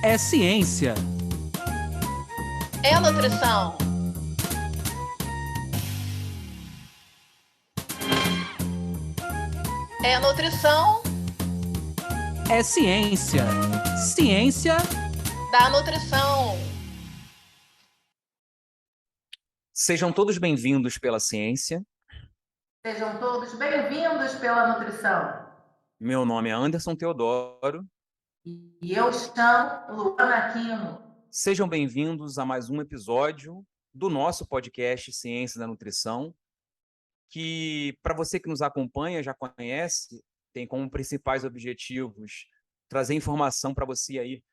É ciência. É nutrição. É nutrição É ciência. Ciência da nutrição. Sejam todos bem-vindos pela ciência. Sejam todos bem-vindos pela nutrição. Meu nome é Anderson Teodoro. E eu chamo Luana Aquino. Sejam bem-vindos a mais um episódio do nosso podcast Ciência da Nutrição, que, para você que nos acompanha, já conhece, tem como principais objetivos trazer informação para você aí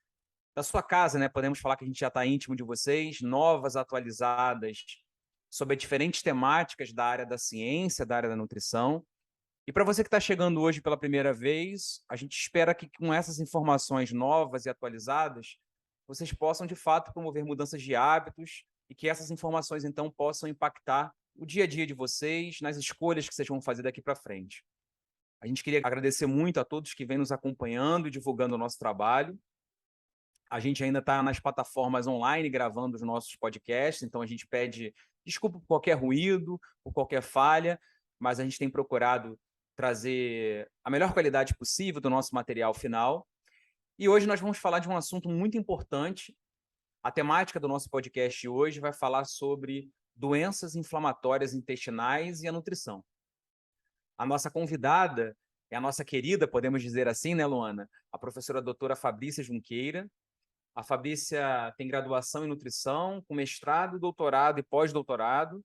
da sua casa, né? Podemos falar que a gente já está íntimo de vocês, novas, atualizadas, sobre diferentes temáticas da área da ciência, da área da nutrição. E para você que está chegando hoje pela primeira vez, a gente espera que com essas informações novas e atualizadas, vocês possam, de fato, promover mudanças de hábitos e que essas informações, então, possam impactar o dia a dia de vocês, nas escolhas que vocês vão fazer daqui para frente. A gente queria agradecer muito a todos que vêm nos acompanhando e divulgando o nosso trabalho. A gente ainda está nas plataformas online gravando os nossos podcasts, então a gente pede desculpa por qualquer ruído, por qualquer falha, mas a gente tem procurado trazer a melhor qualidade possível do nosso material final. E hoje nós vamos falar de um assunto muito importante. A temática do nosso podcast hoje vai falar sobre doenças inflamatórias intestinais e a nutrição. A nossa convidada é a nossa querida, podemos dizer assim, né, Luana? A professora doutora Fabrícia Junqueira. A Fabrícia tem graduação em nutrição, com mestrado, doutorado e pós-doutorado.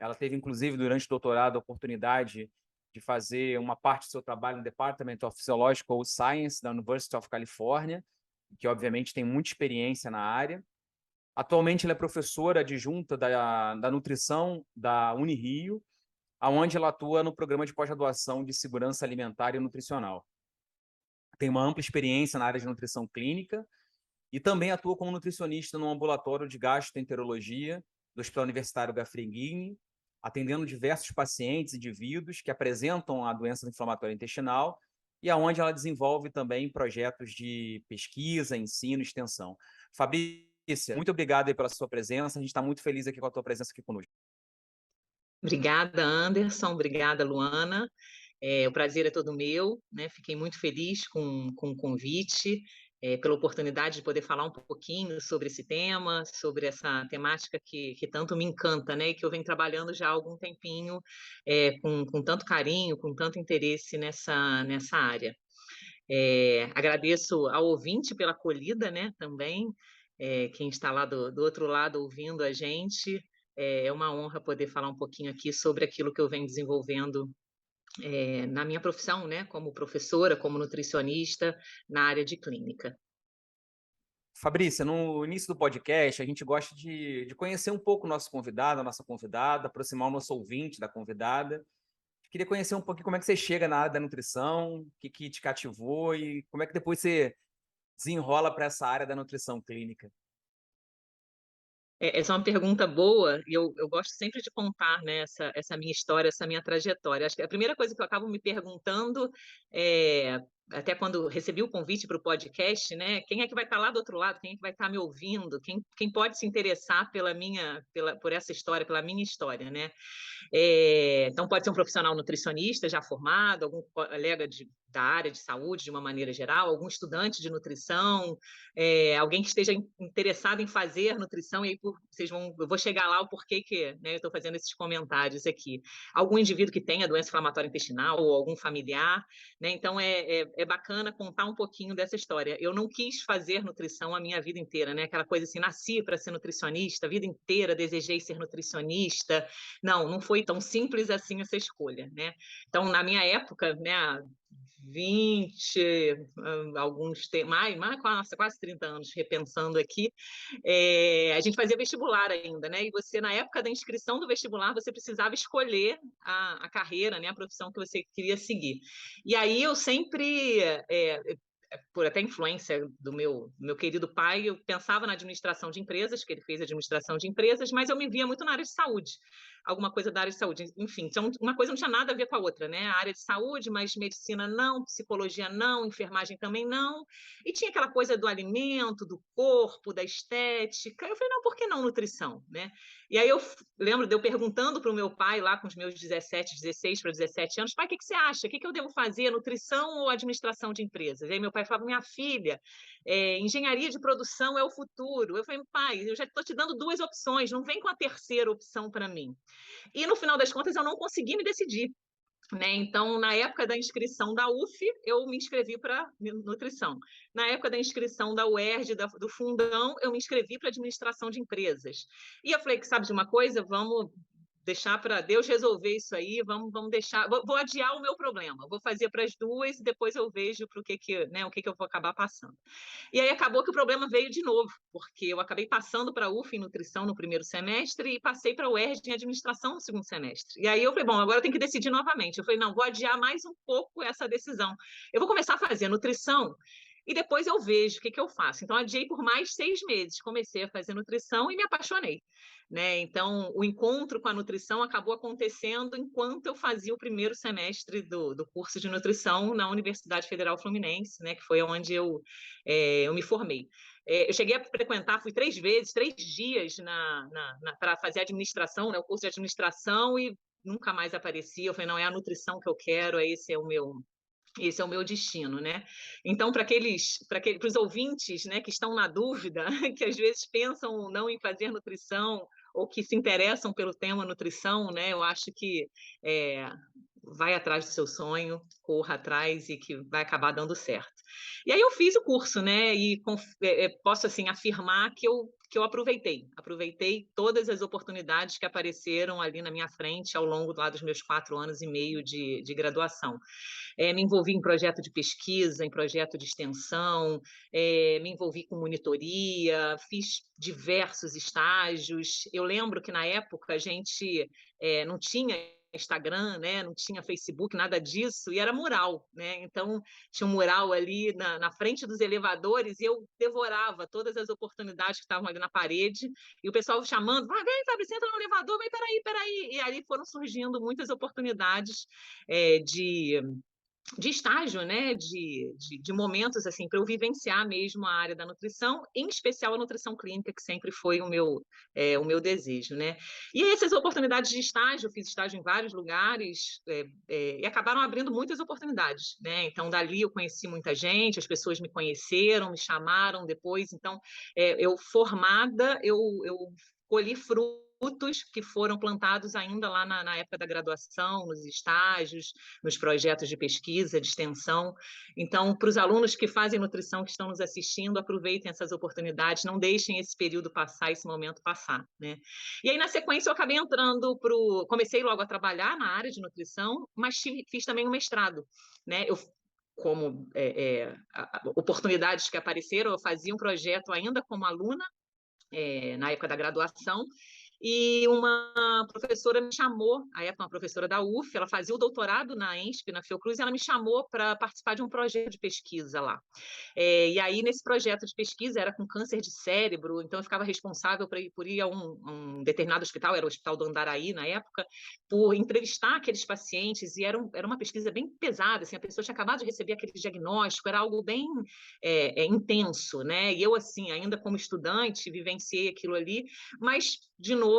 Ela teve, inclusive, durante o doutorado, a oportunidade de fazer uma parte do seu trabalho no Department of Physiological Science da University of California, que, obviamente, tem muita experiência na área. Atualmente, ela é professora adjunta da nutrição da Unirio, onde ela atua no programa de pós-graduação de segurança alimentar e nutricional. Tem uma ampla experiência na área de nutrição clínica e também atua como nutricionista no ambulatório de gastroenterologia do Hospital Universitário Gafreguini, atendendo diversos pacientes e indivíduos que apresentam a doença inflamatória intestinal e aonde ela desenvolve também projetos de pesquisa, ensino e extensão. Fabrícia, muito obrigado aí pela sua presença. A gente está muito feliz aqui com a tua presença aqui conosco. Obrigada, Anderson. Obrigada, Luana. O prazer é todo meu, né? Fiquei muito feliz com o convite, pela oportunidade de poder falar um pouquinho sobre esse tema, sobre essa temática que tanto me encanta, né? E que eu venho trabalhando já há algum tempinho, com tanto carinho, com tanto interesse nessa área. Agradeço ao ouvinte pela acolhida, né? Também, quem está lá do outro lado ouvindo a gente. É uma honra poder falar um pouquinho aqui sobre aquilo que eu venho desenvolvendo na minha profissão, né, como professora, como nutricionista, na área de clínica. Fabrícia, no início do podcast, a gente gosta de conhecer um pouco o nosso convidado, a nossa convidada, aproximar o nosso ouvinte da convidada. Queria conhecer um pouquinho como é que você chega na área da nutrição, o que te cativou e como é que depois você desenrola para essa área da nutrição clínica. Essa é uma pergunta boa e eu gosto sempre de contar, né, essa minha história, essa minha trajetória. Acho que a primeira coisa que eu acabo me perguntando até quando recebi o convite para o podcast, né, quem é que vai estar lá do outro lado, quem é que vai estar me ouvindo, quem pode se interessar por essa história, pela minha história, né? Então, pode ser um profissional nutricionista já formado, algum colega da área de saúde, de uma maneira geral, algum estudante de nutrição, alguém que esteja interessado em fazer nutrição, e aí eu vou chegar lá o porquê que, né, eu estou fazendo esses comentários aqui. Algum indivíduo que tenha doença inflamatória intestinal ou algum familiar, né? Então, é bacana contar um pouquinho dessa história. Eu não quis fazer nutrição a minha vida inteira, né? Aquela coisa assim, nasci para ser nutricionista, a vida inteira desejei ser nutricionista. Não foi tão simples assim essa escolha, né? Então, na minha época, né, há 20, quase 30 anos, repensando aqui, a gente fazia vestibular ainda, né? E você, na época da inscrição do vestibular, você precisava escolher a carreira, né, a profissão que você queria seguir. E aí eu sempre por até influência do meu querido pai, eu pensava na administração de empresas, que ele fez administração de empresas, mas eu me via muito na área de saúde, alguma coisa da área de saúde, enfim, então uma coisa não tinha nada a ver com a outra, né? A área de saúde, mas medicina não, psicologia não, enfermagem também não, e tinha aquela coisa do alimento, do corpo, da estética. Eu falei, não, por que não nutrição, né? E aí eu lembro de eu perguntando para o meu pai, lá com os meus 16 para 17 anos, pai, o que você acha? O que eu devo fazer, nutrição ou administração de empresas? E aí meu pai falava, minha filha, engenharia de produção é o futuro. Eu falei, pai, eu já estou te dando 2 opções, não vem com a terceira opção para mim. E no final das contas eu não consegui me decidir. Né? Então, na época da inscrição da UF, eu me inscrevi para nutrição. Na época da inscrição da UERJ, do Fundão, eu me inscrevi para administração de empresas. E eu falei que, sabe de uma coisa? Vamos deixar para Deus resolver isso aí, vamos deixar, vou adiar o meu problema, vou fazer para as duas e depois eu vejo para o que eu vou acabar passando. E aí acabou que o problema veio de novo, porque eu acabei passando para a UF em nutrição no primeiro semestre e passei para a UERJ em administração no segundo semestre. E aí eu falei, bom, agora eu tenho que decidir novamente. Eu falei, não, vou adiar mais um pouco essa decisão. Eu vou começar a fazer nutrição e depois eu vejo o que eu faço. Então, adiei por mais 6 meses. Comecei a fazer nutrição e me apaixonei. Né? Então, o encontro com a nutrição acabou acontecendo enquanto eu fazia o primeiro semestre do curso de nutrição na Universidade Federal Fluminense, né? Que foi onde eu me formei. Eu cheguei a frequentar, fui 3 vezes, 3 dias para fazer administração, né? O curso de administração, e nunca mais aparecia. Eu falei, não, é a nutrição que eu quero, esse é o meu destino, né? Então, para os ouvintes, né, que estão na dúvida, que às vezes pensam não em fazer nutrição ou que se interessam pelo tema nutrição, né, eu acho que vai atrás do seu sonho, corra atrás e que vai acabar dando certo. E aí eu fiz o curso, né, e posso assim afirmar que eu aproveitei todas as oportunidades que apareceram ali na minha frente ao longo lá dos meus 4 anos e meio de graduação. Me envolvi em projeto de pesquisa, em projeto de extensão, me envolvi com monitoria, fiz diversos estágios. Eu lembro que na época a gente não tinha Instagram, né? Não tinha Facebook, nada disso, e era mural, né? Então tinha um mural ali na frente dos elevadores e eu devorava todas as oportunidades que estavam ali na parede, e o pessoal chamando, vai, vem, Fabrício, entra no elevador, vem, peraí. E aí foram surgindo muitas oportunidades de estágio, né, de momentos assim para eu vivenciar mesmo a área da nutrição, em especial a nutrição clínica, que sempre foi o meu desejo, né? E essas oportunidades de estágio, eu fiz estágio em vários lugares e acabaram abrindo muitas oportunidades, né? Então dali eu conheci muita gente, as pessoas me conheceram, me chamaram depois, então eu formada, eu colhi frutos que foram plantados ainda lá na época da graduação, nos estágios, nos projetos de pesquisa, de extensão. Então, para os alunos que fazem nutrição, que estão nos assistindo, aproveitem essas oportunidades, não deixem esse período passar, esse momento passar, né? E aí, na sequência, eu acabei entrando comecei logo a trabalhar na área de nutrição, mas fiz também um mestrado, né? Como oportunidades que apareceram, eu fazia um projeto ainda como aluna, na época da graduação, e uma professora me chamou, à época uma professora da UF, ela fazia o doutorado na ENSP, na Fiocruz, e ela me chamou para participar de um projeto de pesquisa lá. E aí, nesse projeto de pesquisa, era com câncer de cérebro, então eu ficava responsável por ir a um determinado hospital, era o Hospital do Andaraí na época, por entrevistar aqueles pacientes, e era uma pesquisa bem pesada, assim, a pessoa tinha acabado de receber aquele diagnóstico, era algo bem intenso, né? E eu, assim, ainda como estudante, vivenciei aquilo ali, mas, de novo,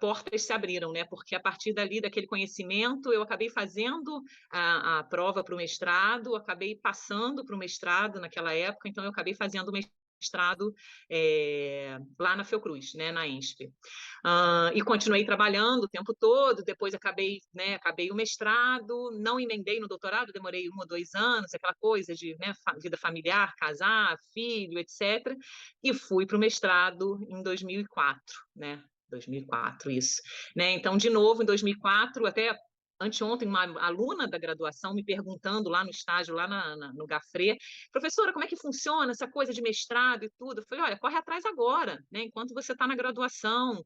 portas se abriram, né? Porque a partir dali, daquele conhecimento, eu acabei fazendo a prova para o mestrado, acabei passando para o mestrado naquela época, então eu acabei fazendo o mestrado lá na Fiocruz, né, na ENSP. E continuei trabalhando o tempo todo, depois acabei o mestrado, não emendei no doutorado, demorei 1 ou 2 anos, aquela coisa de, né, vida familiar, casar, filho, etc. E fui para o mestrado em 2004, né? 2004, isso. Né? Então, de novo, em 2004, até anteontem, uma aluna da graduação me perguntando lá no estágio, lá no Gafré, professora, como é que funciona essa coisa de mestrado e tudo? Eu falei, olha, corre atrás agora, né? Enquanto você está na graduação,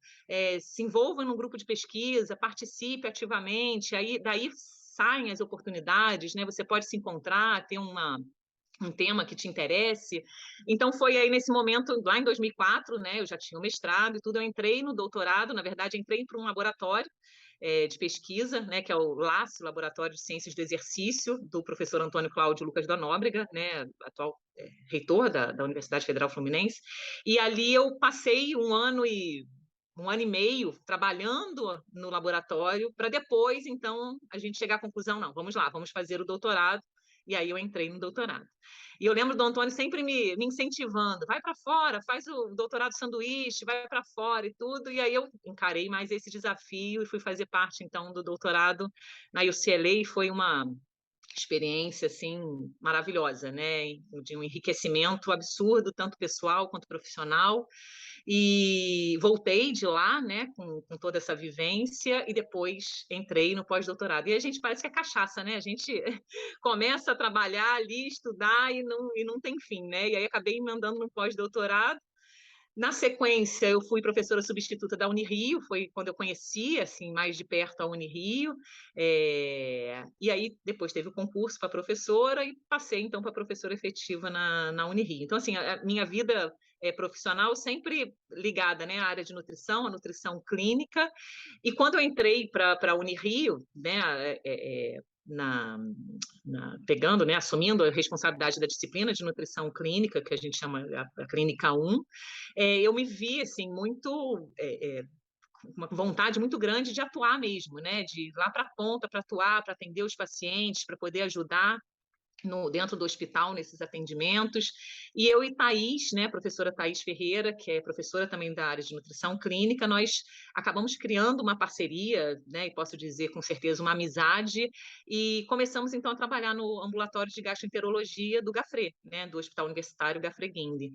se envolva num grupo de pesquisa, participe ativamente, daí saem as oportunidades, né? Você pode se encontrar, ter um tema que te interesse. Então, foi aí nesse momento, lá em 2004, né, eu já tinha o mestrado e tudo, eu entrei no doutorado, na verdade, entrei para um laboratório de pesquisa, né, que é o LACE, Laboratório de Ciências do Exercício, do professor Antônio Cláudio Lucas da Nóbrega, né, atual reitor da Universidade Federal Fluminense, e ali eu passei um ano e meio trabalhando no laboratório, para depois, então, a gente chegar à conclusão, não, vamos lá, vamos fazer o doutorado, e aí eu entrei no doutorado. E eu lembro do Antônio sempre me incentivando, vai para fora, faz o doutorado sanduíche, vai para fora e tudo, e aí eu encarei mais esse desafio e fui fazer parte, então, do doutorado na UCLA, e foi uma experiência, assim, maravilhosa, né, de um enriquecimento absurdo, tanto pessoal quanto profissional, e voltei de lá, né, com toda essa vivência, e depois entrei no pós-doutorado. E a gente parece que é cachaça, né? A gente começa a trabalhar ali, estudar e não tem fim, né? E aí acabei emendando no pós-doutorado. Na sequência, eu fui professora substituta da Unirio, foi quando eu conheci, assim, mais de perto a Unirio, e aí depois teve o concurso para professora e passei, então, para professora efetiva na Unirio. Então, assim, a minha vida profissional sempre ligada, né, à área de nutrição, a nutrição clínica, e quando eu entrei para a Unirio, né, pegando, né, assumindo a responsabilidade da disciplina de nutrição clínica, que a gente chama a Clínica 1, eu me vi assim, muito uma vontade muito grande de atuar mesmo, né, de ir lá para a ponta, para atuar, para atender os pacientes, para poder ajudar dentro do hospital, nesses atendimentos. E eu e Thaís, né, professora Thaís Ferreira, que é professora também da área de nutrição clínica, nós acabamos criando uma parceria, né, e posso dizer com certeza uma amizade, e começamos então a trabalhar no ambulatório de gastroenterologia do Gafré, né, do Hospital Universitário Gafré Guinde.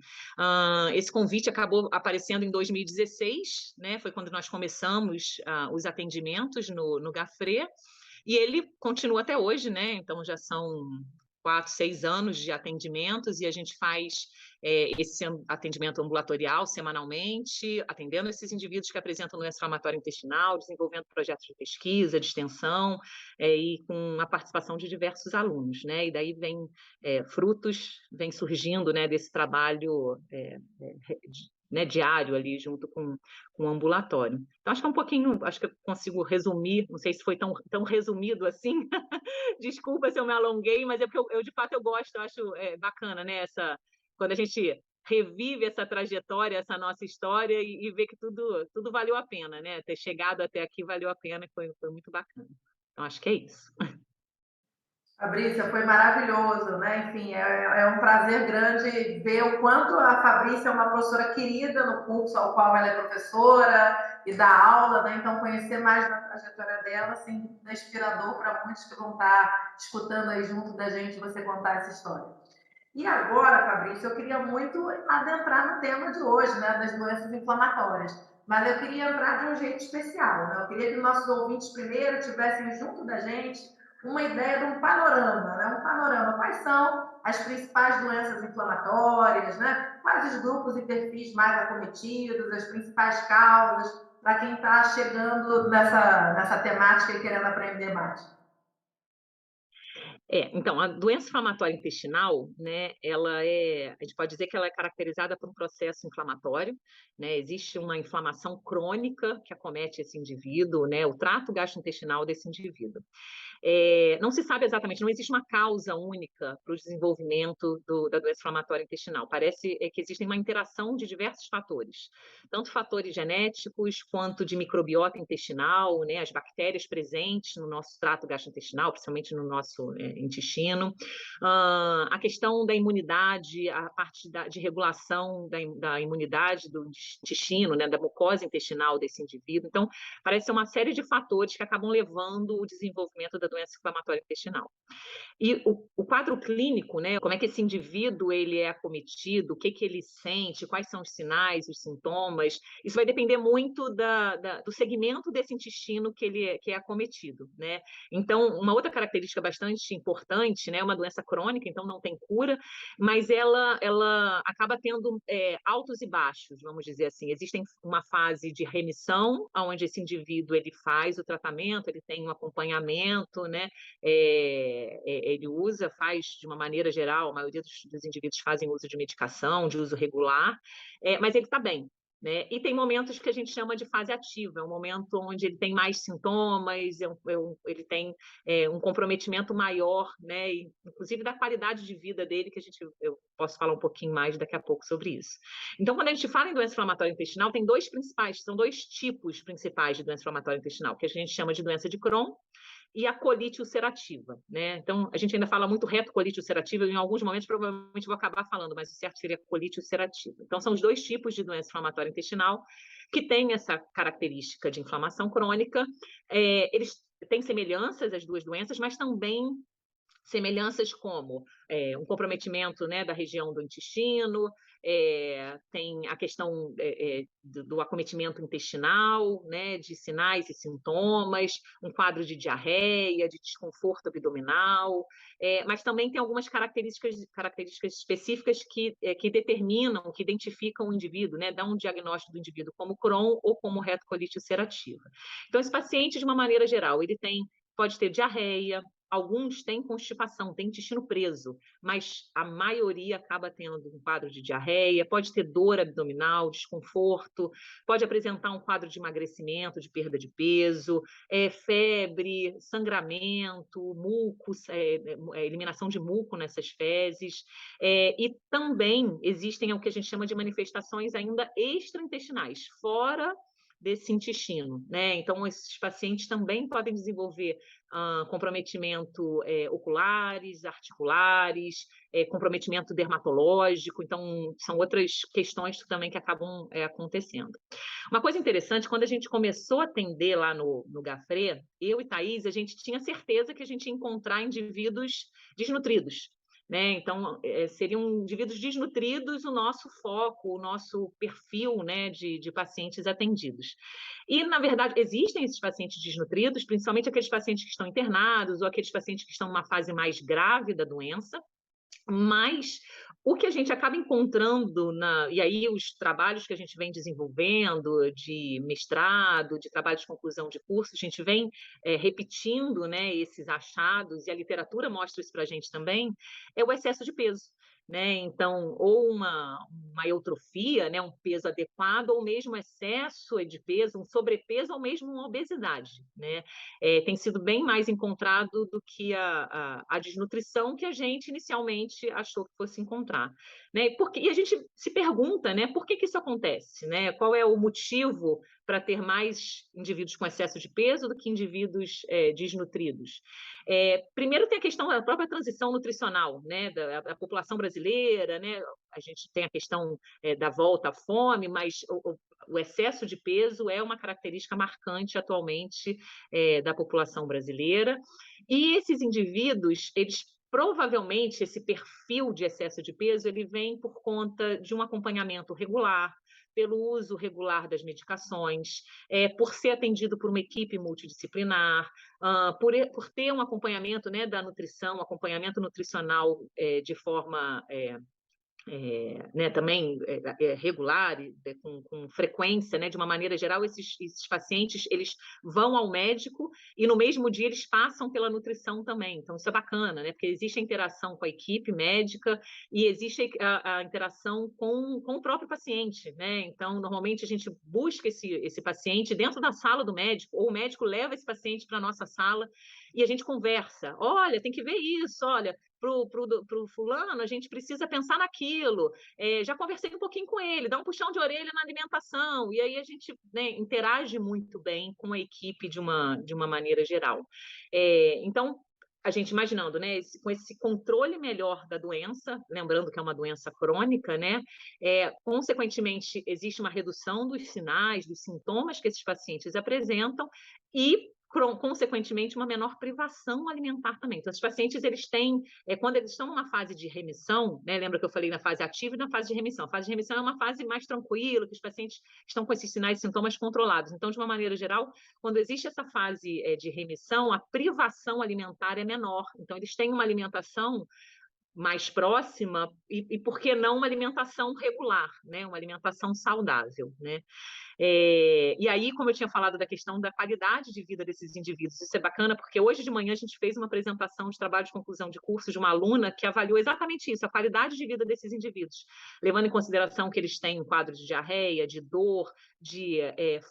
Esse convite acabou aparecendo em 2016, né, foi quando nós começamos os atendimentos no Gafré, e ele continua até hoje, né? Então já são 4, 6 anos de atendimentos, e a gente faz esse atendimento ambulatorial semanalmente, atendendo esses indivíduos que apresentam doença inflamatória intestinal, desenvolvendo projetos de pesquisa, de extensão, e com a participação de diversos alunos, né? E daí vem frutos, vem surgindo, né, desse trabalho né, diário ali junto com o ambulatório. Então, acho que é um pouquinho, acho que eu consigo resumir, não sei se foi tão resumido assim, desculpa se eu me alonguei, mas é porque eu de fato eu gosto, eu acho bacana, né, quando a gente revive essa trajetória, essa nossa história e vê que tudo valeu a pena, né, ter chegado até aqui valeu a pena, foi muito bacana. Então, acho que é isso. Fabrícia, foi maravilhoso, né? Enfim, é um prazer grande ver o quanto a Fabrícia é uma professora querida no curso ao qual ela é professora e dá aula, né? Então, conhecer mais da trajetória dela, assim, é inspirador para muitos que vão estar escutando aí junto da gente você contar essa história. E agora, Fabrício, eu queria muito adentrar no tema de hoje, né? Das doenças inflamatórias. Mas eu queria entrar de um jeito especial, né? Eu queria que nossos ouvintes primeiro tivessem junto da gente uma ideia de um panorama, né? Um panorama. Quais são as principais doenças inflamatórias, né? Quais os grupos e perfis mais acometidos, as principais causas, para quem está chegando nessa temática e querendo aprender mais? Então, a doença inflamatória intestinal, né, a gente pode dizer que ela é caracterizada por um processo inflamatório, né, existe uma inflamação crônica que acomete esse indivíduo, né, o trato gastrointestinal desse indivíduo. Não se sabe exatamente, não existe uma causa única para o desenvolvimento da doença inflamatória intestinal. Parece que existe uma interação de diversos fatores, tanto fatores genéticos quanto de microbiota intestinal, né, as bactérias presentes no nosso trato gastrointestinal, principalmente no nosso intestino, a questão da imunidade, a parte de regulação da imunidade do intestino, né, da mucosa intestinal desse indivíduo. Então, parece ser uma série de fatores que acabam levando o desenvolvimento da doença inflamatória intestinal. E o quadro clínico, né, como é que esse indivíduo ele é acometido, o que ele sente, quais são os sinais, os sintomas, isso vai depender muito do segmento desse intestino que é acometido, né? Então, uma outra característica bastante importante, né, é uma doença crônica, então não tem cura, mas ela acaba tendo altos e baixos, vamos dizer assim. Existe uma fase de remissão, onde esse indivíduo ele faz o tratamento, ele tem um acompanhamento, intestino, né? Ele faz de uma maneira geral, a maioria dos indivíduos fazem uso de medicação, de uso regular, mas ele está bem. Né? E tem momentos que a gente chama de fase ativa, é um momento onde ele tem mais sintomas, ele tem um comprometimento maior, né? E, inclusive da qualidade de vida dele, que eu posso falar um pouquinho mais daqui a pouco sobre isso. Então, quando a gente fala em doença inflamatória intestinal, são dois tipos principais de doença inflamatória intestinal, que a gente chama de doença de Crohn e a colite ulcerativa, né? Então, a gente ainda fala muito retocolite ulcerativa, em alguns momentos provavelmente vou acabar falando, mas o certo seria colite ulcerativa. Então, são os dois tipos de doença inflamatória intestinal que têm essa característica de inflamação crônica. Eles têm semelhanças, as duas doenças, mas também semelhanças como um comprometimento, né, da região do intestino, tem a questão do acometimento intestinal, né, de sinais e sintomas, um quadro de diarreia, de desconforto abdominal, mas também tem algumas características específicas que determinam, que identificam o indivíduo, né, dão um diagnóstico do indivíduo como Crohn ou como retocolite ulcerativa. Então, esse paciente, de uma maneira geral, pode ter diarreia, alguns têm constipação, têm intestino preso, mas a maioria acaba tendo um quadro de diarreia, pode ter dor abdominal, desconforto, pode apresentar um quadro de emagrecimento, de perda de peso, febre, sangramento, mucos, eliminação de muco nessas fezes, e também existem o que a gente chama de manifestações ainda extraintestinais, fora desse intestino, né? Então, esses pacientes também podem desenvolver comprometimento oculares, articulares, comprometimento dermatológico, então são outras questões também que acabam acontecendo. Uma coisa interessante, quando a gente começou a atender lá no Gafré, eu e Thaís, a gente tinha certeza que a gente ia encontrar indivíduos desnutridos, né? Então, seriam indivíduos desnutridos o nosso foco, o nosso perfil, né, de pacientes atendidos. E, na verdade, existem esses pacientes desnutridos, principalmente aqueles pacientes que estão internados ou aqueles pacientes que estão numa fase mais grave da doença, mas o que a gente acaba encontrando, e aí os trabalhos que a gente vem desenvolvendo de mestrado, de trabalho de conclusão de curso, a gente vem repetindo, né, esses achados, e a literatura mostra isso para a gente também, é o excesso de peso. Né? Então, ou uma eutrofia, né? Um peso adequado, ou mesmo excesso de peso, um sobrepeso, ou mesmo uma obesidade. Né? Tem sido bem mais encontrado do que a desnutrição que a gente inicialmente achou que fosse encontrar. Né? E a gente se pergunta, né, por que isso acontece? Né? Qual é o motivo para ter mais indivíduos com excesso de peso do que indivíduos desnutridos? Primeiro tem a questão da própria transição nutricional, né, da população brasileira, né? A gente tem a questão da volta à fome, mas o excesso de peso é uma característica marcante atualmente da população brasileira. E esses indivíduos, provavelmente, esse perfil de excesso de peso, ele vem por conta de um acompanhamento regular, pelo uso regular das medicações, por ser atendido por uma equipe multidisciplinar, por ter um acompanhamento, né, da nutrição, acompanhamento nutricional de forma né, também regular, com frequência, né, de uma maneira geral, esses pacientes eles vão ao médico e no mesmo dia eles passam pela nutrição também. Então, isso é bacana, né, porque existe a interação com a equipe médica e existe a interação com o próprio paciente. Né? Então, normalmente a gente busca esse paciente dentro da sala do médico, ou o médico leva esse paciente para a nossa sala e a gente conversa. Olha, tem que ver isso, olha, para o fulano, a gente precisa pensar naquilo. Já conversei um pouquinho com ele, dá um puxão de orelha na alimentação, e aí a gente, né, interage muito bem com a equipe de uma maneira geral. Então, a gente imaginando, né, com esse controle melhor da doença, lembrando que é uma doença crônica, né, consequentemente, existe uma redução dos sinais, dos sintomas que esses pacientes apresentam e consequentemente, uma menor privação alimentar também. Então, esses pacientes, eles têm, quando eles estão numa fase de remissão, né, lembra que eu falei na fase ativa e na fase de remissão? A fase de remissão é uma fase mais tranquila, que os pacientes estão com esses sinais e sintomas controlados. Então, de uma maneira geral, quando existe essa fase de remissão, a privação alimentar é menor. Então, eles têm uma alimentação mais próxima e por que não uma alimentação regular, né? Uma alimentação saudável, né? E aí, como eu tinha falado da questão da qualidade de vida desses indivíduos, isso é bacana, porque hoje de manhã a gente fez uma apresentação de trabalho de conclusão de curso de uma aluna que avaliou exatamente isso, a qualidade de vida desses indivíduos, levando em consideração que eles têm um quadro de diarreia, de dor, de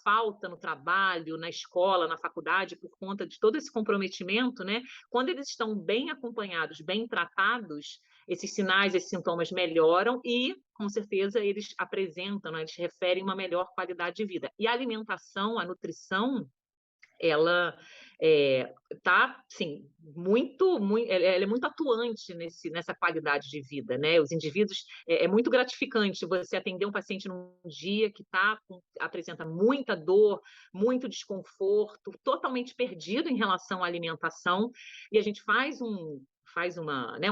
falta no trabalho, na escola, na faculdade, por conta de todo esse comprometimento, né? Quando eles estão bem acompanhados, bem tratados, esses sinais, esses sintomas melhoram e, com certeza, eles apresentam, né, eles referem uma melhor qualidade de vida. E a alimentação, a nutrição, ela tá, sim, ela é muito atuante nessa qualidade de vida, né? Os indivíduos, é muito gratificante você atender um paciente num dia que apresenta muita dor, muito desconforto, totalmente perdido em relação à alimentação, e a gente faz um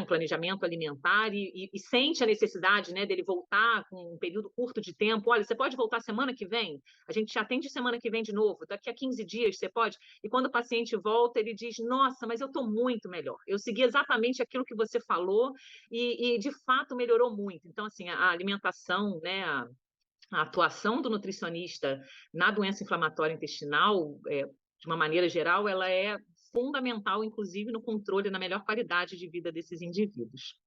planejamento alimentar e sente a necessidade, né, dele voltar com um período curto de tempo. Olha, você pode voltar semana que vem? A gente te atende semana que vem de novo, daqui a 15 dias você pode? E quando o paciente volta, ele diz, nossa, mas eu estou muito melhor. Eu segui exatamente aquilo que você falou e de fato melhorou muito. Então, assim, a alimentação, né, a atuação do nutricionista na doença inflamatória intestinal, de uma maneira geral, ela é fundamental, inclusive, no controle, na melhor qualidade de vida desses indivíduos.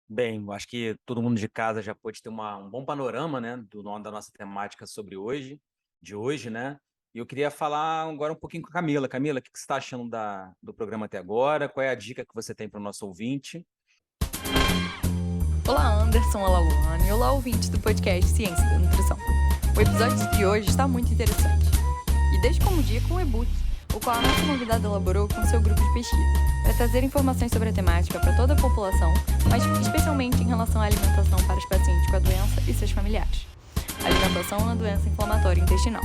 Bem, eu acho que todo mundo de casa já pôde ter um bom panorama, né, da nossa temática de hoje, né? E eu queria falar agora um pouquinho com a Camila. Camila, o que você está achando do programa até agora? Qual é a dica que você tem para o nosso ouvinte? Olá, Anderson, olá, Luana, e olá, ouvintes do podcast Ciência da Nutrição. O episódio de hoje está muito interessante. E desde como dia com um e-book, o qual a nossa convidada elaborou com seu grupo de pesquisa, para trazer informações sobre a temática para toda a população, mas especialmente em relação à alimentação para os pacientes com a doença e seus familiares. Alimentação na doença inflamatória intestinal.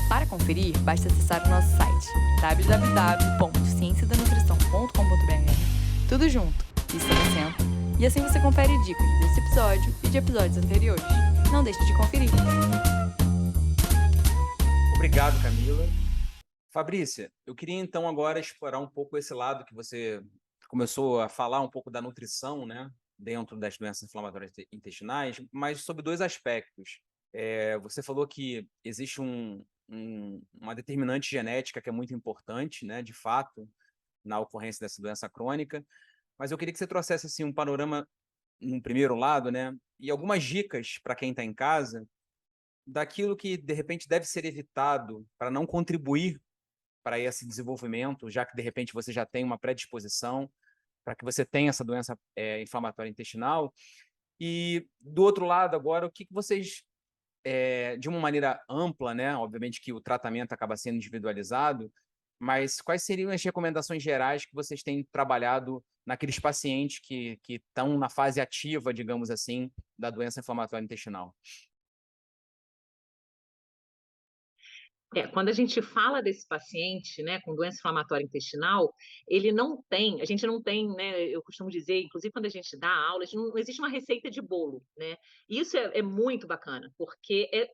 Para conferir, basta acessar o nosso site www.cienciadanutrição.com.br, tudo junto e sem acento, e assim você confere dicas desse episódio e de episódios anteriores. Não deixe de conferir. Obrigado, Camila. Fabrícia, eu queria então agora explorar um pouco esse lado que você começou a falar um pouco da nutrição, né, dentro das doenças inflamatórias intestinais, mas sobre dois aspectos. Você falou que existe uma determinante genética que é muito importante, né, de fato, na ocorrência dessa doença crônica, mas eu queria que você trouxesse assim, um panorama no primeiro lado, né, e algumas dicas para quem está em casa daquilo que, de repente, deve ser evitado para não contribuir para esse desenvolvimento, já que, de repente, você já tem uma predisposição para que você tenha essa doença inflamatória intestinal. E, do outro lado, agora, o que vocês, de uma maneira ampla, né? Obviamente que o tratamento acaba sendo individualizado, mas quais seriam as recomendações gerais que vocês têm trabalhado naqueles pacientes que estão na fase ativa, digamos assim, da doença inflamatória intestinal? Quando a gente fala desse paciente, né, com doença inflamatória intestinal, a gente não tem, né, eu costumo dizer, inclusive quando a gente dá aula, não existe uma receita de bolo, né? Isso é muito bacana, porque é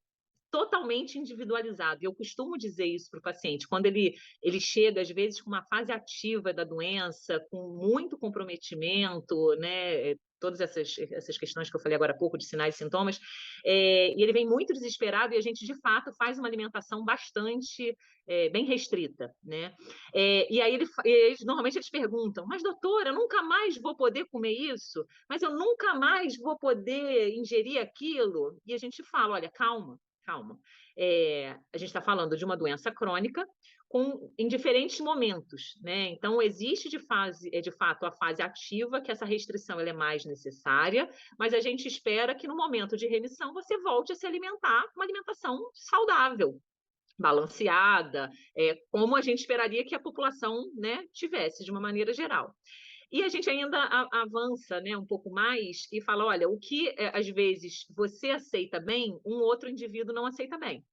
totalmente individualizado. E eu costumo dizer isso para o paciente, quando ele chega, às vezes, com uma fase ativa da doença, com muito comprometimento, né, todas essas questões que eu falei agora há pouco, de sinais e sintomas, e ele vem muito desesperado e a gente, de fato, faz uma alimentação bastante bem restrita, né? E aí normalmente eles perguntam, mas doutora, eu nunca mais vou poder comer isso? Mas eu nunca mais vou poder ingerir aquilo? E a gente fala, olha, calma. A gente está falando de uma doença crônica em diferentes momentos, né? Então, existe de fato a fase ativa, que essa restrição ela é mais necessária, mas a gente espera que no momento de remissão você volte a se alimentar com uma alimentação saudável, balanceada, como a gente esperaria que a população, né, tivesse de uma maneira geral. E a gente ainda avança, né, um pouco mais e fala, olha, o que às vezes você aceita bem, um outro indivíduo não aceita bem.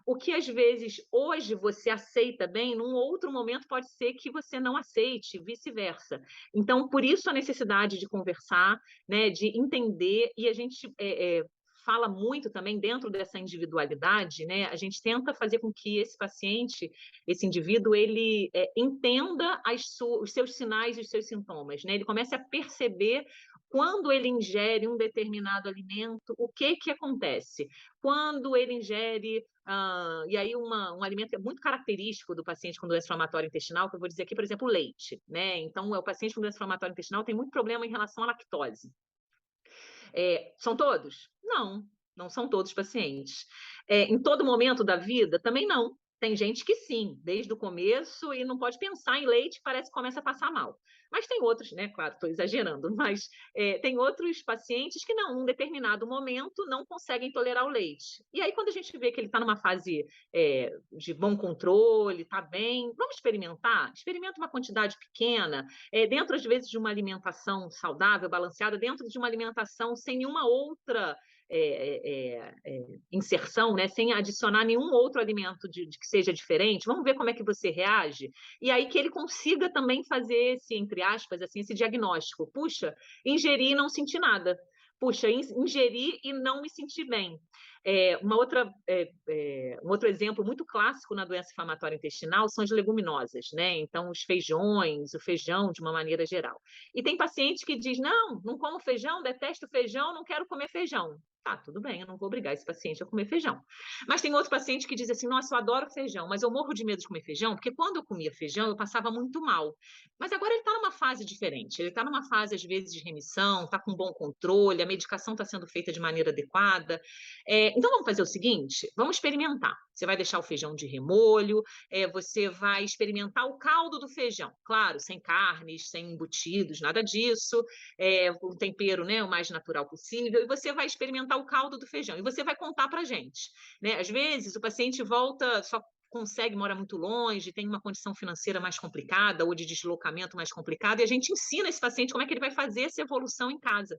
O que às vezes hoje você aceita bem, num outro momento pode ser que você não aceite, vice-versa. Então, por isso a necessidade de conversar, né, de entender, e a gente fala muito também dentro dessa individualidade, né? A gente tenta fazer com que esse paciente, esse indivíduo, ele entenda os seus sinais e os seus sintomas, né? Ele comece a perceber quando ele ingere um determinado alimento, o que acontece? Quando ele ingere, e aí um alimento que é muito característico do paciente com doença inflamatória intestinal, que eu vou dizer aqui, por exemplo, o leite, né? Então, o paciente com doença inflamatória intestinal tem muito problema em relação à lactose. São todos? Não, não são todos pacientes. Em todo momento da vida? Também não. Tem gente que sim, desde o começo, e não pode pensar em leite, parece que começa a passar mal. Mas tem outros, né? Claro, estou exagerando, mas tem outros pacientes que não, num determinado momento, não conseguem tolerar o leite. E aí, quando a gente vê que ele está numa fase de bom controle, está bem, vamos experimentar? Experimenta uma quantidade pequena, dentro, às vezes, de uma alimentação saudável, balanceada, dentro de uma alimentação sem nenhuma outra inserção, né, sem adicionar nenhum outro alimento de que seja diferente, vamos ver como é que você reage, e aí que ele consiga também fazer esse, entre aspas, assim, esse diagnóstico. Puxa, ingeri e não senti nada. Puxa, ingeri e não me senti bem. Um outro exemplo muito clássico na doença inflamatória intestinal são as leguminosas, né? Então, os feijões, o feijão de uma maneira geral. E tem paciente que diz, não como feijão, detesto feijão, não quero comer feijão. Tá, tudo bem, eu não vou obrigar esse paciente a comer feijão. Mas tem outro paciente que diz assim, nossa, eu adoro feijão, mas eu morro de medo de comer feijão, porque quando eu comia feijão, eu passava muito mal. Mas agora ele está numa fase diferente, ele está numa fase, às vezes, de remissão, está com bom controle, a medicação está sendo feita de maneira adequada. Então, vamos fazer o seguinte, vamos experimentar. Você vai deixar o feijão de remolho, você vai experimentar o caldo do feijão, claro, sem carnes, sem embutidos, nada disso, um tempero, né, o mais natural possível, e você vai experimentar o caldo do feijão, e você vai contar para a gente, né? Às vezes, o paciente volta, só mora muito longe, tem uma condição financeira mais complicada ou de deslocamento mais complicado, e a gente ensina esse paciente como é que ele vai fazer essa evolução em casa.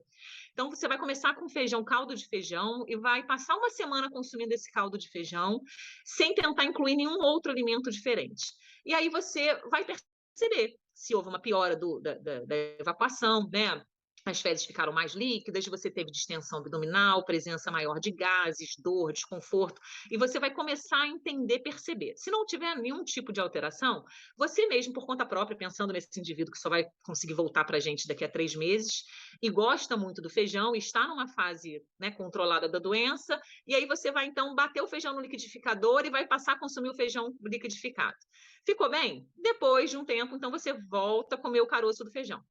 Então, você vai começar com feijão, caldo de feijão, e vai passar uma semana consumindo esse caldo de feijão, sem tentar incluir nenhum outro alimento diferente. E aí você vai perceber se houve uma piora da evacuação, né? As fezes ficaram mais líquidas, você teve distensão abdominal, presença maior de gases, dor, desconforto, e você vai começar a entender, perceber. Se não tiver nenhum tipo de alteração, você mesmo, por conta própria, pensando nesse indivíduo que só vai conseguir voltar para a gente daqui a 3 meses, e gosta muito do feijão, e está numa fase, né, controlada da doença, e aí você vai, então, bater o feijão no liquidificador e vai passar a consumir o feijão liquidificado. Ficou bem? Depois de um tempo, então, você volta a comer o caroço do feijão.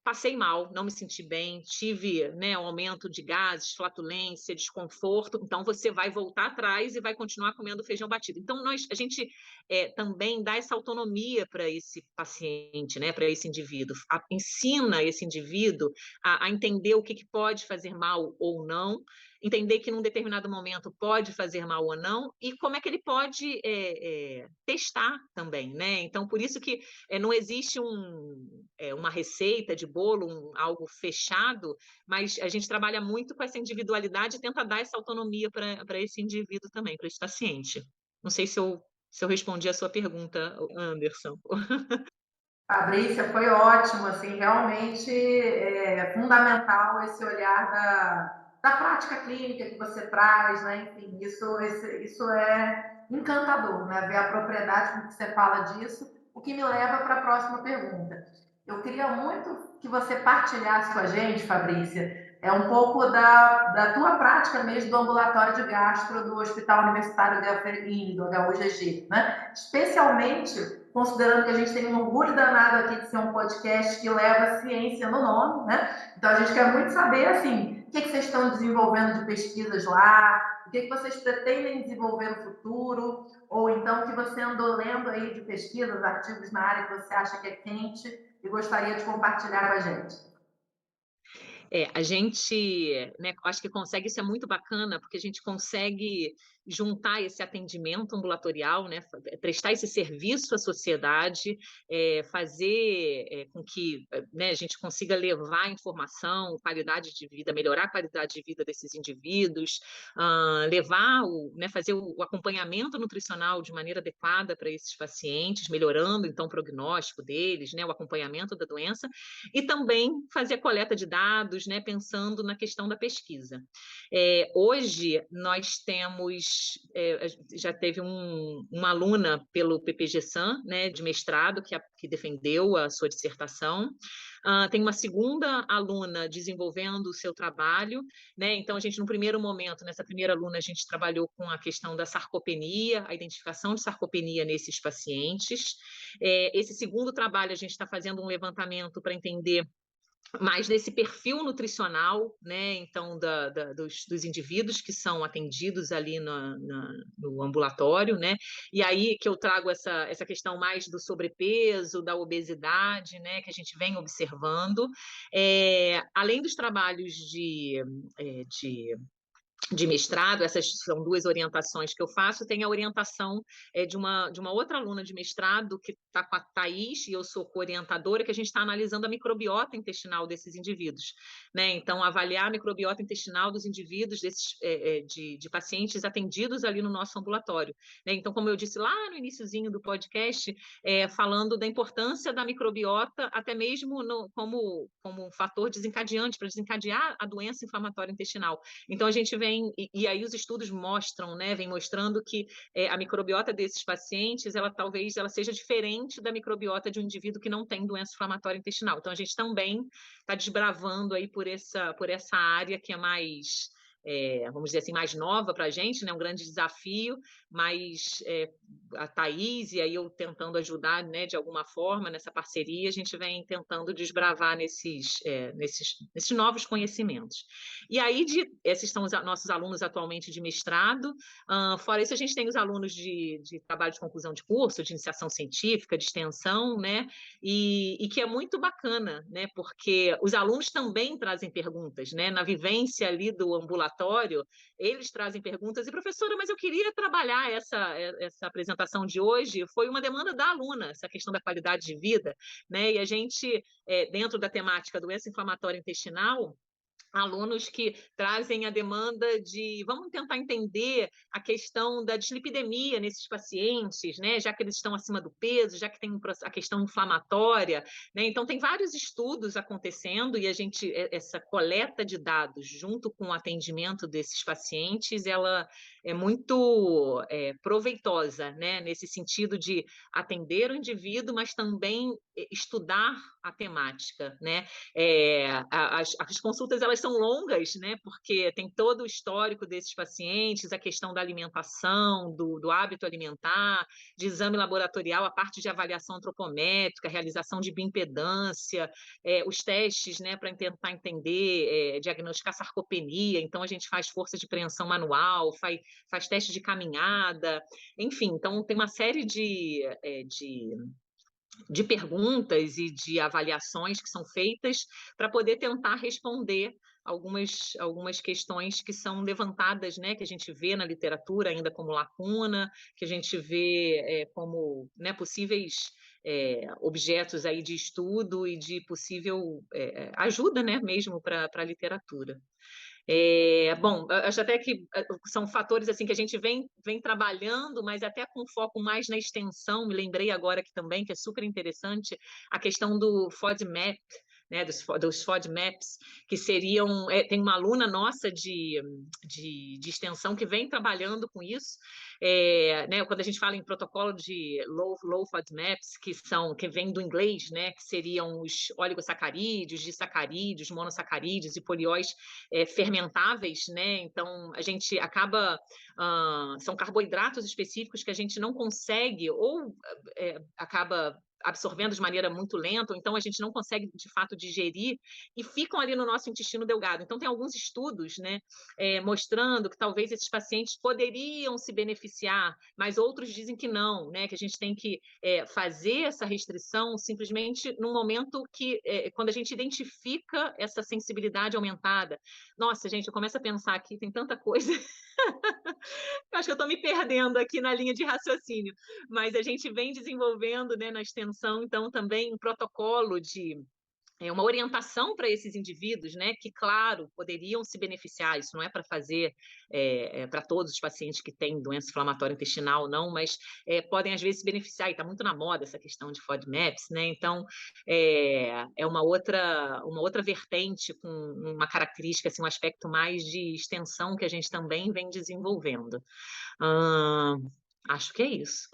Passei mal, não me senti bem, tive, né, um aumento de gases, flatulência, desconforto, então você vai voltar atrás e vai continuar comendo feijão batido. Então, a gente também dá essa autonomia para esse paciente, né, para esse indivíduo, ensina esse indivíduo a entender o que pode fazer mal ou não, entender que num determinado momento pode fazer mal ou não, e como é que ele pode testar também, né? Então, por isso que não existe uma receita de bolo, algo fechado, mas a gente trabalha muito com essa individualidade e tenta dar essa autonomia para esse indivíduo também, para esse paciente. Não sei se eu respondi a sua pergunta, Anderson. Fabrícia, foi ótimo, assim, realmente é fundamental esse olhar da prática clínica que você traz, né? Enfim, isso é encantador, né? Ver a propriedade com que você fala disso, o que me leva para a próxima pergunta. Eu queria muito que você partilhasse com a gente, Fabrícia, um pouco da tua prática mesmo do ambulatório de gastro do Hospital Universitário de Aferrim, do HUGG, né? Especialmente considerando que a gente tem um orgulho danado aqui de ser um podcast que leva ciência no nome, né? Então a gente quer muito saber, assim, o que vocês estão desenvolvendo de pesquisas lá, o que vocês pretendem desenvolver no futuro, ou então o que você andou lendo aí de pesquisas, artigos na área que você acha que é quente e gostaria de compartilhar com a gente. A gente, né, acho que consegue, isso é muito bacana, porque a gente consegue juntar esse atendimento ambulatorial, né, prestar esse serviço à sociedade, fazer com que, né, a gente consiga levar informação, qualidade de vida, melhorar a qualidade de vida desses indivíduos, fazer o acompanhamento nutricional de maneira adequada para esses pacientes, melhorando, então, o prognóstico deles, né, o acompanhamento da doença, e também fazer a coleta de dados, né, pensando na questão da pesquisa. Hoje, nós temos, já teve uma aluna pelo PPG-SAM, né, de mestrado, que defendeu a sua dissertação. Tem uma segunda aluna desenvolvendo o seu trabalho, né? Então, a gente, no primeiro momento, nessa primeira aluna, a gente trabalhou com a questão da sarcopenia, a identificação de sarcopenia nesses pacientes. Esse segundo trabalho, a gente está fazendo um levantamento para entender mais desse perfil nutricional, né? Então, dos indivíduos que são atendidos ali no ambulatório, né? E aí que eu trago essa questão mais do sobrepeso, da obesidade, né? Que a gente vem observando. Além dos trabalhos de mestrado, essas são duas orientações que eu faço, tem a orientação de uma outra aluna de mestrado que está com a Thaís, e eu sou co-orientadora, que a gente está analisando a microbiota intestinal desses indivíduos, né? Então, avaliar a microbiota intestinal dos indivíduos, de pacientes atendidos ali no nosso ambulatório, né? Então, como eu disse lá no iniciozinho do podcast, falando da importância da microbiota, até mesmo como um fator desencadeante, para desencadear a doença inflamatória intestinal. Então, a gente vem, e aí os estudos mostram, né, vem mostrando que a microbiota desses pacientes, talvez ela seja diferente da microbiota de um indivíduo que não tem doença inflamatória intestinal. Então, a gente também está desbravando aí por essa área que é mais, vamos dizer assim, mais nova para a gente, né, um grande desafio, mas a Thaís e aí eu tentando ajudar, né, de alguma forma nessa parceria, a gente vem tentando desbravar nesses novos conhecimentos. E aí, esses são os nossos alunos atualmente de mestrado. Fora isso, a gente tem os alunos de trabalho de conclusão de curso, de iniciação científica, de extensão, né? E que é muito bacana, né? Porque os alunos também trazem perguntas, né? Na vivência ali do ambulatório, eles trazem perguntas. E, professora, mas eu queria trabalhar essa apresentação de hoje, foi uma demanda da aluna, essa questão da qualidade de vida, né? E a gente, dentro da temática doença inflamatória intestinal, alunos que trazem a demanda de vamos tentar entender a questão da dislipidemia nesses pacientes, né? Já que eles estão acima do peso, já que tem a questão inflamatória, né? Então tem vários estudos acontecendo e essa coleta de dados junto com o atendimento desses pacientes, ela é muito proveitosa, né? Nesse sentido de atender o indivíduo, mas também estudar a temática, né? As consultas elas são longas, né? Porque tem todo o histórico desses pacientes, a questão da alimentação, do hábito alimentar, de exame laboratorial, a parte de avaliação antropométrica, realização de bioimpedância, os testes, né? Para tentar entender, diagnosticar sarcopenia. Então a gente faz força de preensão manual, faz teste de caminhada, enfim. Então tem uma série de perguntas e de avaliações que são feitas para poder tentar responder algumas questões que são levantadas, né, que a gente vê na literatura ainda como lacuna, que a gente vê como, né, possíveis objetos aí de estudo e de possível ajuda, né, mesmo para a literatura. Bom, acho até que são fatores assim que a gente vem trabalhando, mas até com foco mais na extensão. Me lembrei agora que também, que é super interessante, a questão do FODMAP, né, dos FODMAPs, que seriam... tem uma aluna nossa de extensão que vem trabalhando com isso, né, quando a gente fala em protocolo de low FODMAPs, que vem do inglês, né, que seriam os oligosacarídeos, disacarídeos, monossacarídeos e polióis fermentáveis, né? Então a gente acaba são carboidratos específicos que a gente não consegue ou acaba absorvendo de maneira muito lenta, ou então a gente não consegue de fato digerir e ficam ali no nosso intestino delgado. Então tem alguns estudos, né, mostrando que talvez esses pacientes poderiam se beneficiar, mas outros dizem que não, né, que a gente tem que fazer essa restrição simplesmente no momento que quando a gente identifica essa sensibilidade aumentada. Nossa, gente, eu começo a pensar aqui, tem tanta coisa. Eu acho que eu estou me perdendo aqui na linha de raciocínio, mas a gente vem desenvolvendo, né, na extensão, então, também um protocolo de uma orientação para esses indivíduos, né, que, claro, poderiam se beneficiar. Isso não é para fazer para todos os pacientes que têm doença inflamatória intestinal, não, mas podem, às vezes, se beneficiar, e está muito na moda essa questão de FODMAPs, né, então é uma outra vertente com uma característica, assim, um aspecto mais de extensão que a gente também vem desenvolvendo. Acho que é isso.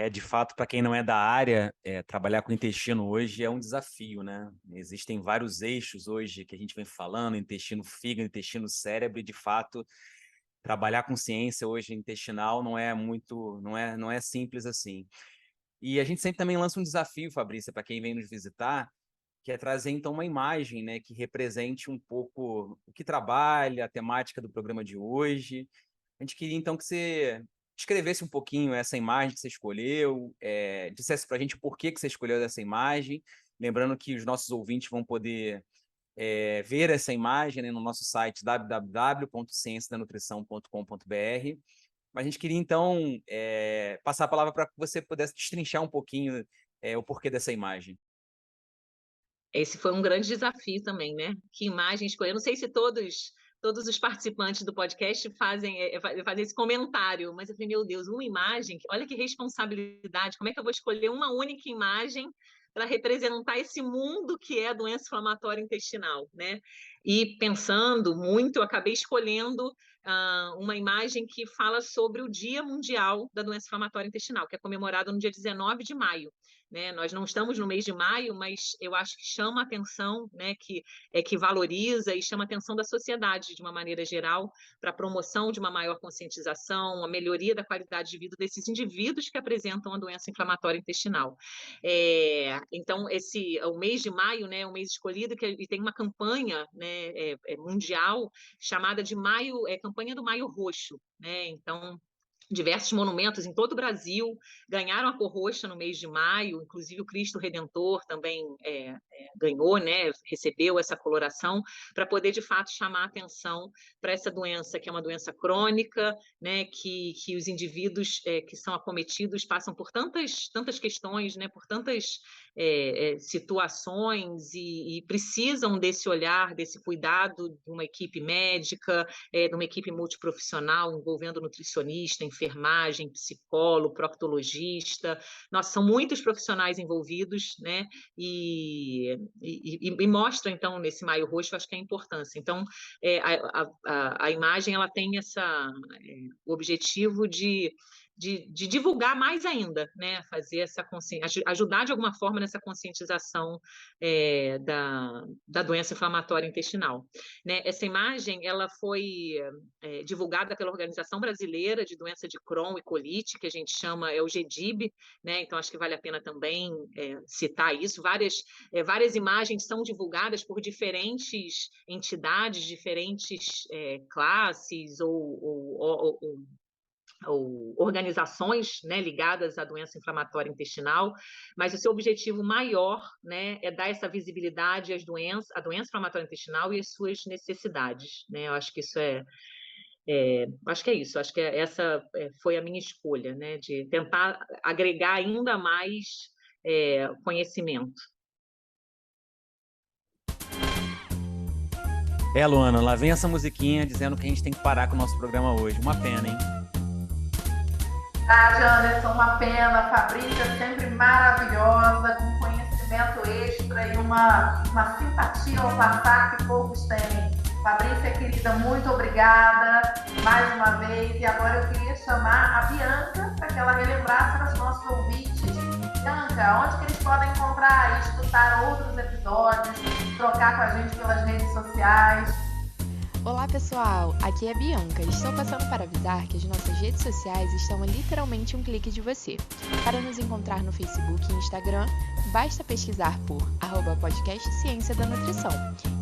De fato, para quem não é da área, trabalhar com intestino hoje é um desafio, né? Existem vários eixos hoje que a gente vem falando, intestino fígado, intestino cérebro, e de fato, trabalhar com ciência hoje intestinal não é simples assim. E a gente sempre também lança um desafio, Fabrícia, para quem vem nos visitar, que é trazer então uma imagem, né, que represente um pouco o que trabalha, a temática do programa de hoje. A gente queria então que você descrevesse um pouquinho essa imagem que você escolheu, dissesse para a gente por que você escolheu essa imagem, lembrando que os nossos ouvintes vão poder ver essa imagem, né, no nosso site www.cienciadanutrição.com.br. Mas a gente queria então passar a palavra para que você pudesse destrinchar um pouquinho o porquê dessa imagem. Esse foi um grande desafio também, né? Que imagem escolher? Eu não sei se todos os participantes do podcast fazem esse comentário, mas eu falei, meu Deus, uma imagem, olha que responsabilidade, como é que eu vou escolher uma única imagem para representar esse mundo que é a doença inflamatória intestinal, né? E pensando muito, eu acabei escolhendo uma imagem que fala sobre o Dia Mundial da Doença Inflamatória Intestinal, que é comemorado no dia 19 de maio. Né? Nós não estamos no mês de maio, mas eu acho que chama a atenção, né, que valoriza e chama a atenção da sociedade de uma maneira geral para a promoção de uma maior conscientização, a melhoria da qualidade de vida desses indivíduos que apresentam a doença inflamatória intestinal. Então, o mês de maio, né, é um mês escolhido e tem uma campanha, né, mundial chamada de campanha do Maio Roxo, né? Então, diversos monumentos em todo o Brasil ganharam a cor roxa no mês de maio, inclusive o Cristo Redentor também ganhou, né, recebeu essa coloração, para poder, de fato, chamar a atenção para essa doença, que é uma doença crônica, né, que os indivíduos que são acometidos passam por tantas questões, né, por tantas situações e precisam desse olhar, desse cuidado de uma equipe médica, de uma equipe multiprofissional, envolvendo nutricionista, enfermagem, psicólogo, proctologista. Nossa, são muitos profissionais envolvidos, né? E mostram, então, nesse Maio Roxo, acho que é a importância. Então, a imagem ela tem o objetivo de divulgar mais ainda, né? Fazer essa ajudar de alguma forma nessa conscientização da doença inflamatória intestinal. Né? Essa imagem ela foi divulgada pela Organização Brasileira de Doença de Crohn e Colite, que a gente chama o GDIB, né? Então acho que vale a pena também citar isso. Várias imagens são divulgadas por diferentes entidades, diferentes classes ou organizações, né, ligadas à doença inflamatória intestinal, mas o seu objetivo maior, né, é dar essa visibilidade à doença inflamatória intestinal e às suas necessidades, né? Eu acho que isso acho que é isso. Acho que essa foi a minha escolha, né, de tentar agregar ainda mais conhecimento. Luana, lá vem essa musiquinha dizendo que a gente tem que parar com o nosso programa hoje. Uma pena, hein? Anderson, uma pena. Fabrícia sempre maravilhosa, com conhecimento extra e uma simpatia ao passar que poucos têm. Fabrícia, querida, muito obrigada mais uma vez. E agora eu queria chamar a Bianca para que ela relembrasse para os nossos ouvintes. Bianca, onde que eles podem encontrar e escutar outros episódios, trocar com a gente pelas redes sociais? Olá pessoal, aqui é a Bianca. Estou passando para avisar que as nossas redes sociais estão a literalmente um clique de você. Para nos encontrar no Facebook e Instagram, basta pesquisar por @podcast Ciência da Nutrição.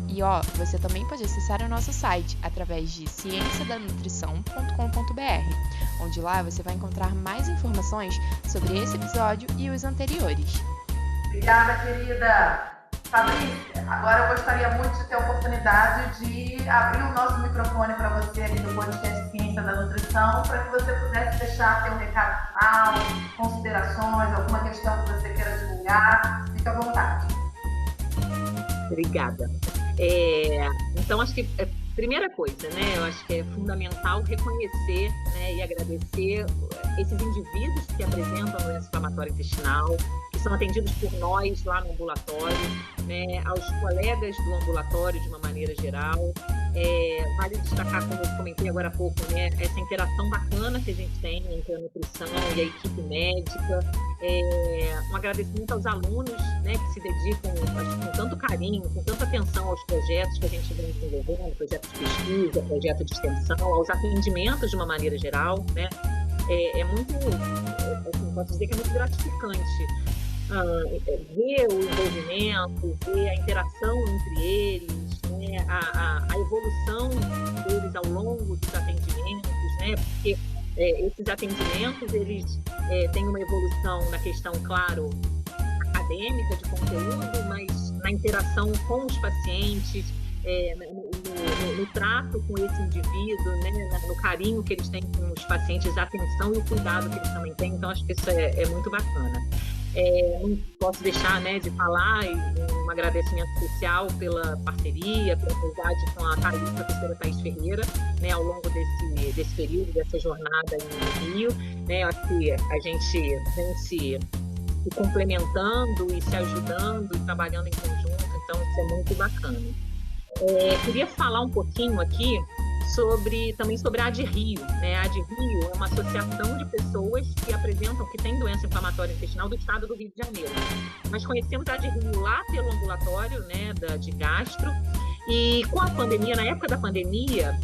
E você também pode acessar o nosso site através de cienciadanutrição.com.br, onde lá você vai encontrar mais informações sobre esse episódio e os anteriores. Obrigada, querida! Fabrícia, agora eu gostaria muito de ter a oportunidade de abrir o nosso microfone para você aqui do podcast Ciência da Nutrição, para que você pudesse deixar seu recado final, considerações, alguma questão que você queira divulgar. Fique à vontade. Obrigada. Então, acho que primeira coisa, né? Eu acho que é fundamental reconhecer, né, e agradecer esses indivíduos que apresentam a doença inflamatória intestinal, que são atendidos por nós lá no ambulatório, né, aos colegas do ambulatório de uma maneira geral, Vale destacar, como eu comentei agora há pouco, né, essa interação bacana que a gente tem entre a nutrição e a equipe médica. Um agradecimento aos alunos, né, que se dedicam com tanto carinho, com tanta atenção aos projetos que a gente vem desenvolvendo, projetos de pesquisa, projeto de extensão, aos atendimentos de uma maneira geral, né? É muito, assim, posso dizer que é muito gratificante ver o envolvimento, ver a interação entre eles, né? A evolução deles ao longo dos atendimentos, né? Porque esses atendimentos, eles têm uma evolução na questão, claro, acadêmica, de conteúdo, mas na interação com os pacientes, no trato com esse indivíduo, né, no carinho que eles têm com os pacientes, a atenção e o cuidado que eles também têm. Então, acho que isso é muito bacana. Não posso deixar, né, de falar um agradecimento especial pela parceria, pela amizade com a professora Thaís Ferreira, né, ao longo desse período, dessa jornada no Rio. Né, acho que a gente vem se complementando e se ajudando e trabalhando em conjunto, então isso é muito bacana. Queria falar um pouquinho aqui também sobre a AdRio, né? A AdRio é uma associação de pessoas que têm doença inflamatória intestinal do estado do Rio de Janeiro. Nós conhecemos a AdRio lá pelo ambulatório, né, de gastro, e com a pandemia, na época da pandemia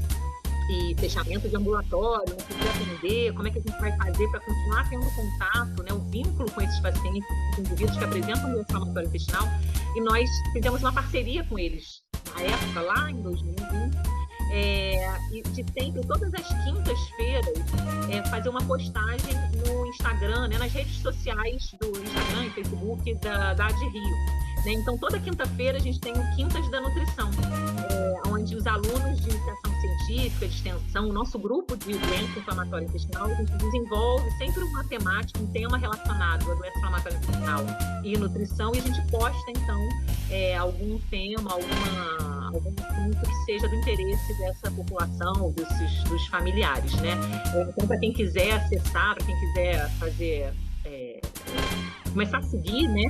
e fechamento de ambulatório, não podia atender, como é que a gente vai fazer para continuar tendo contato, né, o vínculo com esses pacientes, os indivíduos que apresentam doença inflamatória intestinal, e nós fizemos uma parceria com eles na época, lá em 2020, e de sempre, todas as quintas-feiras, fazer uma postagem no Instagram, né, nas redes sociais do Instagram e Facebook da AdRio. Né? Então, toda quinta-feira a gente tem o Quintas da Nutrição, onde os alunos de iniciação científica, de extensão, o nosso grupo de doença inflamatória intestinal, a gente desenvolve sempre uma temática, um tema relacionado à doença inflamatória intestinal e nutrição, e a gente posta, então, algum tema, algum assunto que seja do interesse dessa população, dos familiares, né? Então, para quem quiser acessar, para quem quiser fazer, começar a seguir, né?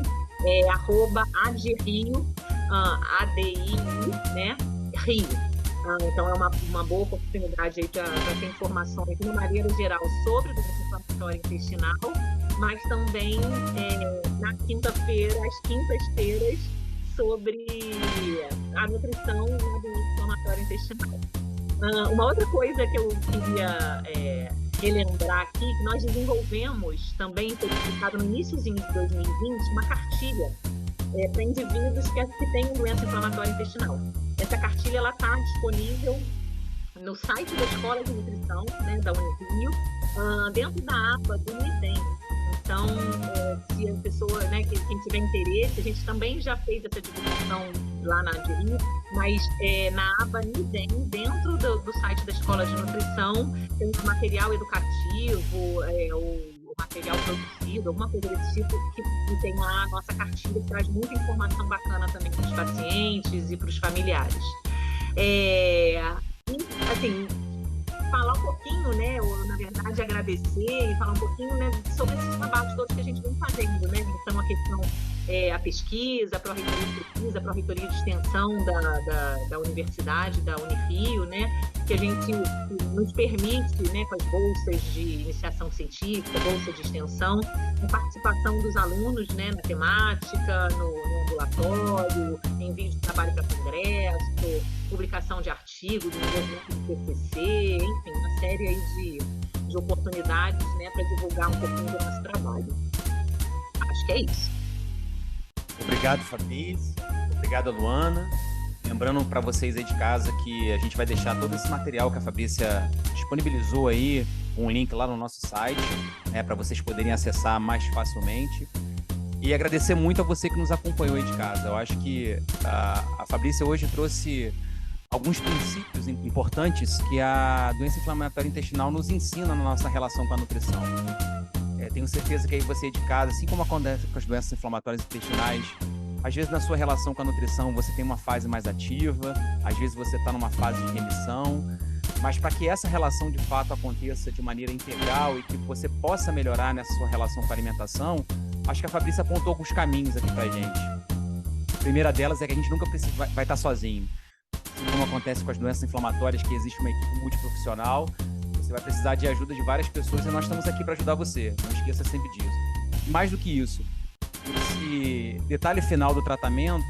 @AdRio, ADI, né? Rio. Então, é uma boa oportunidade aí para ter informações de uma maneira geral sobre doença inflamatória intestinal, mas também na quinta-feira, às quintas-feiras, sobre a nutrição na doença inflamatória intestinal. Uma outra coisa que eu queria relembrar aqui, que nós desenvolvemos também, foi publicado no iníciozinho de 2020, uma cartilha para indivíduos que têm doença inflamatória intestinal. Essa cartilha está disponível no site da Escola de Nutrição, né, da Unirio, dentro da aba do NIDEM. Então, se a pessoa, né, quem tiver interesse, a gente também já fez essa divulgação lá na AdRio, mas na aba NIDEM, dentro do site da Escola de Nutrição, tem um material educativo, o material produzido, alguma coisa desse tipo, que tem lá a nossa cartilha, que traz muita informação bacana também para os pacientes e para os familiares. E, assim, falar um pouquinho, né, ou na verdade agradecer e falar um pouquinho, né, sobre esses trabalhos todos que a gente vem fazendo, né, então a questão, a pesquisa, a pró-reitoria de pesquisa, a pró-reitoria de extensão da universidade, da Unirio, né, que a gente nos permite, né, com as bolsas de iniciação científica, bolsa de extensão, a participação dos alunos, né, na temática, no ambulatório, envio de trabalho para congresso, publicação de artigos, desenvolvimento de TCC, enfim, uma série aí de oportunidades, né, para divulgar um pouquinho do nosso trabalho. Acho que é isso. Obrigado, Fabrício. Obrigado, Luana. Lembrando para vocês aí de casa que a gente vai deixar todo esse material que a Fabrícia disponibilizou aí, um link lá no nosso site, né, para vocês poderem acessar mais facilmente. E agradecer muito a você que nos acompanhou aí de casa. Eu acho que a Fabrícia hoje trouxe alguns princípios importantes que a doença inflamatória intestinal nos ensina na nossa relação com a nutrição. Tenho certeza que aí você aí de casa, assim como acontece com as doenças inflamatórias intestinais, às vezes na sua relação com a nutrição você tem uma fase mais ativa, às vezes você está numa fase de remissão, mas para que essa relação de fato aconteça de maneira integral e que você possa melhorar nessa sua relação com a alimentação, acho que a Fabrícia apontou alguns caminhos aqui para a gente. A primeira delas é que a gente nunca vai estar sozinho. como acontece com as doenças inflamatórias, que existe uma equipe multiprofissional. Você vai precisar de ajuda de várias pessoas e nós estamos aqui para ajudar você. Não esqueça sempre disso. Mais do que isso, esse detalhe final do tratamento,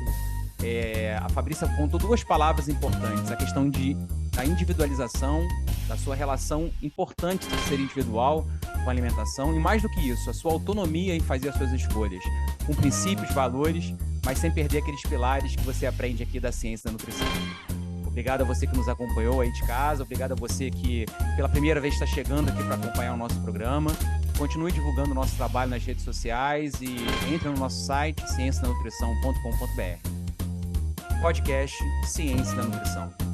a Fabrícia contou 2 palavras importantes. A questão da individualização, da sua relação importante de ser individual com a alimentação. E mais do que isso, a sua autonomia em fazer as suas escolhas. Com princípios, valores, mas sem perder aqueles pilares que você aprende aqui da ciência da nutrição. Obrigado a você que nos acompanhou aí de casa. Obrigado a você que pela primeira vez está chegando aqui para acompanhar o nosso programa. Continue divulgando o nosso trabalho nas redes sociais e entre no nosso site cienciadanutrição.com.br. Podcast Ciência da Nutrição.